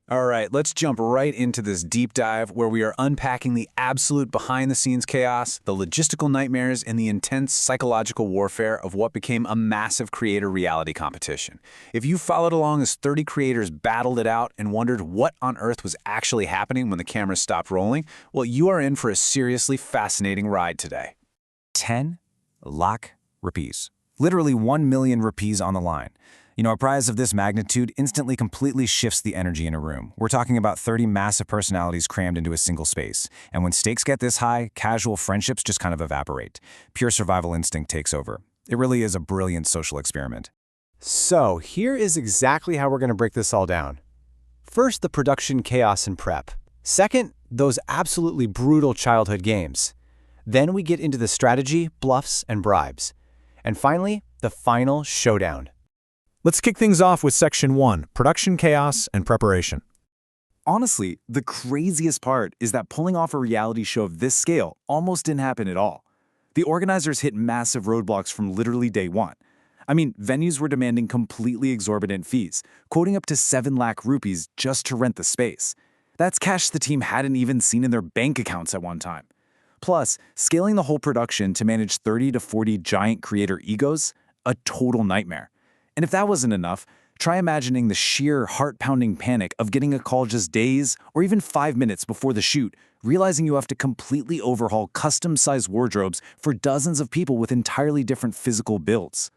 All right, let's jump right into this deep dive where we are unpacking the absolute behind-the-scenes chaos, the logistical nightmares, and the intense psychological warfare of what became a massive creator reality competition. If you followed along as 30 creators battled it out and wondered what on earth was actually happening when the cameras stopped rolling, well, you are in for a seriously fascinating ride today. 10 Lakh rupees. Literally 1 million rupees on the line. You know, a prize of this magnitude instantly completely shifts the energy in a room. We're talking about 30 massive personalities crammed into a single space. And when stakes get this high, casual friendships just kind of evaporate. Pure survival instinct takes over. It really is a brilliant social experiment. So, here is exactly how we're going to break this all down. First, the production chaos and prep. Second, those absolutely brutal childhood games. Then we get into the strategy, bluffs, and bribes. And finally, the final showdown. Let's kick things off with Section 1, Production Chaos and Preparation. Honestly, the craziest part is that pulling off a reality show of this scale almost didn't happen at all. The organizers hit massive roadblocks from literally day one. I mean, venues were demanding completely exorbitant fees, quoting up to 7 lakh rupees just to rent the space. That's cash the team hadn't even seen in their bank accounts at one time. Plus, scaling the whole production to manage 30 to 40 giant creator egos, a total nightmare. And if that wasn't enough, try imagining the sheer heart-pounding panic of getting a call just days or even 5 minutes before the shoot, realizing you have to completely overhaul custom-sized wardrobes for dozens of people with entirely different physical builds.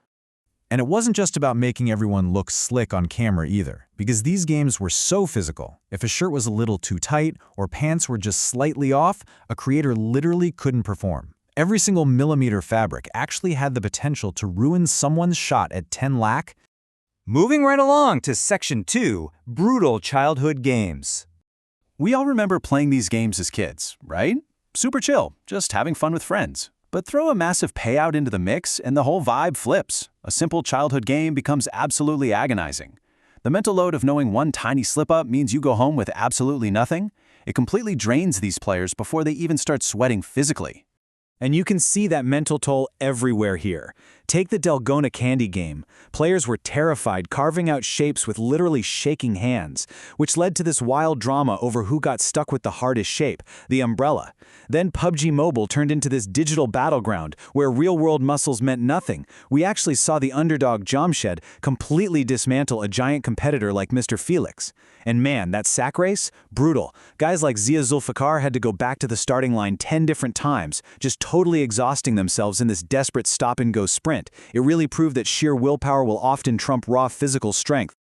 And it wasn't just about making everyone look slick on camera either, because these games were so physical. If a shirt was a little too tight or pants were just slightly off, a creator literally couldn't perform. Every single millimeter fabric actually had the potential to ruin someone's shot at 10 lakh. Moving right along to Section 2, Brutal Childhood Games. We all remember playing these games as kids, right? Super chill, just having fun with friends. But throw a massive payout into the mix and the whole vibe flips. A simple childhood game becomes absolutely agonizing. The mental load of knowing one tiny slip-up means you go home with absolutely nothing. It completely drains these players before they even start sweating physically. And you can see that mental toll everywhere here. Take the Dalgona candy game. Players were terrified, carving out shapes with literally shaking hands, which led to this wild drama over who got stuck with the hardest shape, the umbrella. Then PUBG Mobile turned into this digital battleground where real-world muscles meant nothing. We actually saw the underdog Jamshed completely dismantle a giant competitor like Mr. Felix. And man, that sack race? Brutal. Guys like Zia Zulfikar had to go back to the starting line 10 different times, just totally exhausting themselves in this desperate stop-and-go sprint. It really proved that sheer willpower will often trump raw physical strength.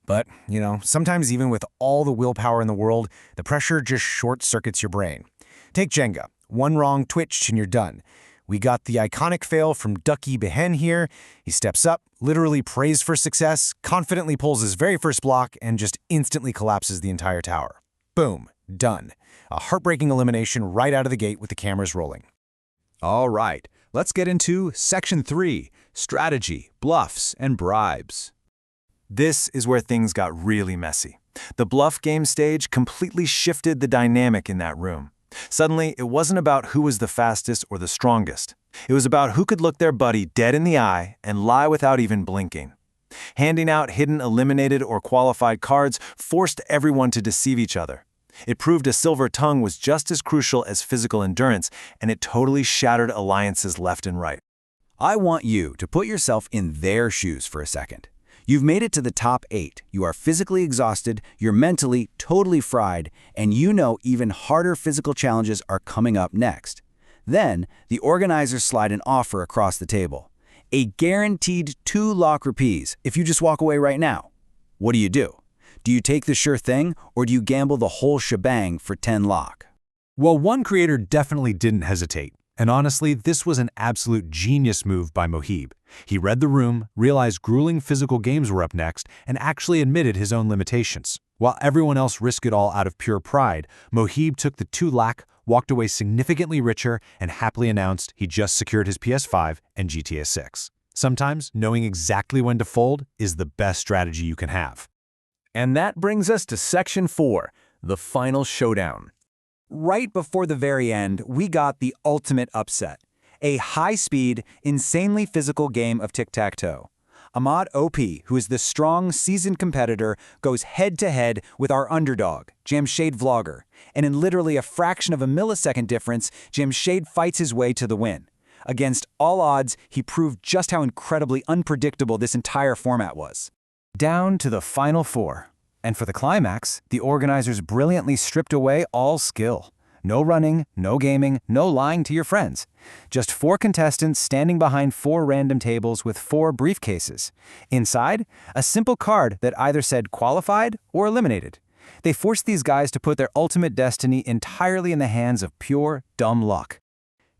But, you know, sometimes even with all the willpower in the world, the pressure just short-circuits your brain. Take Jenga. One wrong twitch and you're done. We got the iconic fail from Ducky Behen here. He steps up, literally praised for success, confidently pulls his very first block, and just instantly collapses the entire tower. Boom. Done. A heartbreaking elimination right out of the gate with the cameras rolling. All right, let's get into Section 3, Strategy, Bluffs, and Bribes. This is where things got really messy. The bluff game stage completely shifted the dynamic in that room. Suddenly, it wasn't about who was the fastest or the strongest. It was about who could look their buddy dead in the eye and lie without even blinking. Handing out hidden eliminated or qualified cards forced everyone to deceive each other. It proved a silver tongue was just as crucial as physical endurance, and it totally shattered alliances left and right. I want you to put yourself in their shoes for a second. You've made it to the top 8. You are physically exhausted, you're mentally totally fried, and you know even harder physical challenges are coming up next. Then, the organizers slide an offer across the table. A guaranteed 2 lakh rupees if you just walk away right now. What do? Do you take the sure thing, or do you gamble the whole shebang for 10 lakh? Well, one creator definitely didn't hesitate. And honestly, this was an absolute genius move by Mohib. He read the room, realized grueling physical games were up next, and actually admitted his own limitations. While everyone else risked it all out of pure pride, Mohib took the 2 lakh, walked away significantly richer, and happily announced he just secured his PS5 and GTA 6. Sometimes, knowing exactly when to fold is the best strategy you can have. And that brings us to Section 4, the final showdown. Right before the very end, we got the ultimate upset. A high-speed, insanely physical game of tic-tac-toe. Ahmad OP, who is the strong, seasoned competitor, goes head-to-head with our underdog, Jamshid Vlogger, and in literally a fraction of a millisecond difference, Jamshid fights his way to the win. Against all odds, he proved just how incredibly unpredictable this entire format was. Down to the final four. And for the climax, the organizers brilliantly stripped away all skill. No running, no gaming, no lying to your friends. Just 4 contestants standing behind 4 random tables with 4 briefcases. Inside, a simple card that either said qualified or eliminated. They forced these guys to put their ultimate destiny entirely in the hands of pure, dumb luck.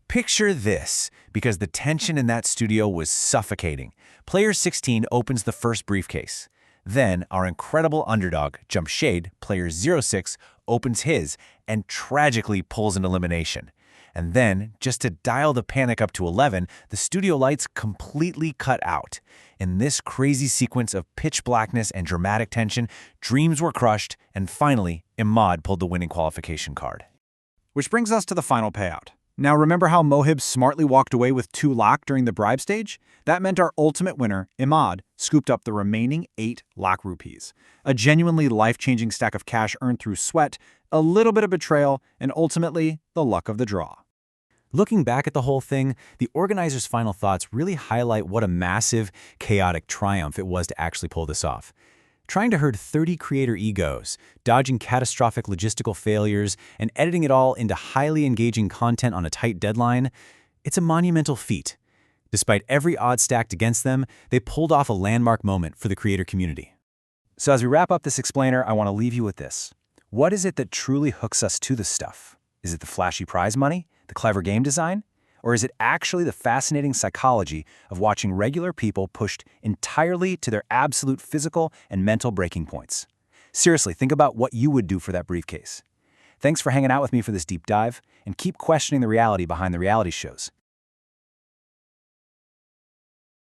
Picture this, because the tension in that studio was suffocating. Player 16 opens the first briefcase. Then, our incredible underdog, Jamshid, player 06, opens his and tragically pulls an elimination. And then, just to dial the panic up to 11, the studio lights completely cut out. In this crazy sequence of pitch blackness and dramatic tension, dreams were crushed, and finally, Ahmad pulled the winning qualification card. Which brings us to the final payout. Now remember how Mohib smartly walked away with 2 Lakh during the bribe stage? That meant our ultimate winner, Ahmad, scooped up the remaining 8 Lakh rupees. A genuinely life-changing stack of cash earned through sweat, a little bit of betrayal, and ultimately, the luck of the draw. Looking back at the whole thing, the organizers' final thoughts really highlight what a massive, chaotic triumph it was to actually pull this off. Trying to herd 30 creator egos, dodging catastrophic logistical failures, and editing it all into highly engaging content on a tight deadline, it's a monumental feat. Despite every odds stacked against them, they pulled off a landmark moment for the creator community. So as we wrap up this explainer, I want to leave you with this. What is it that truly hooks us to this stuff? Is it the flashy prize money? The clever game design? Or is it actually the fascinating psychology of watching regular people pushed entirely to their absolute physical and mental breaking points? Seriously, think about what you would do for that briefcase. Thanks for hanging out with me for this deep dive, and keep questioning the reality behind the reality shows.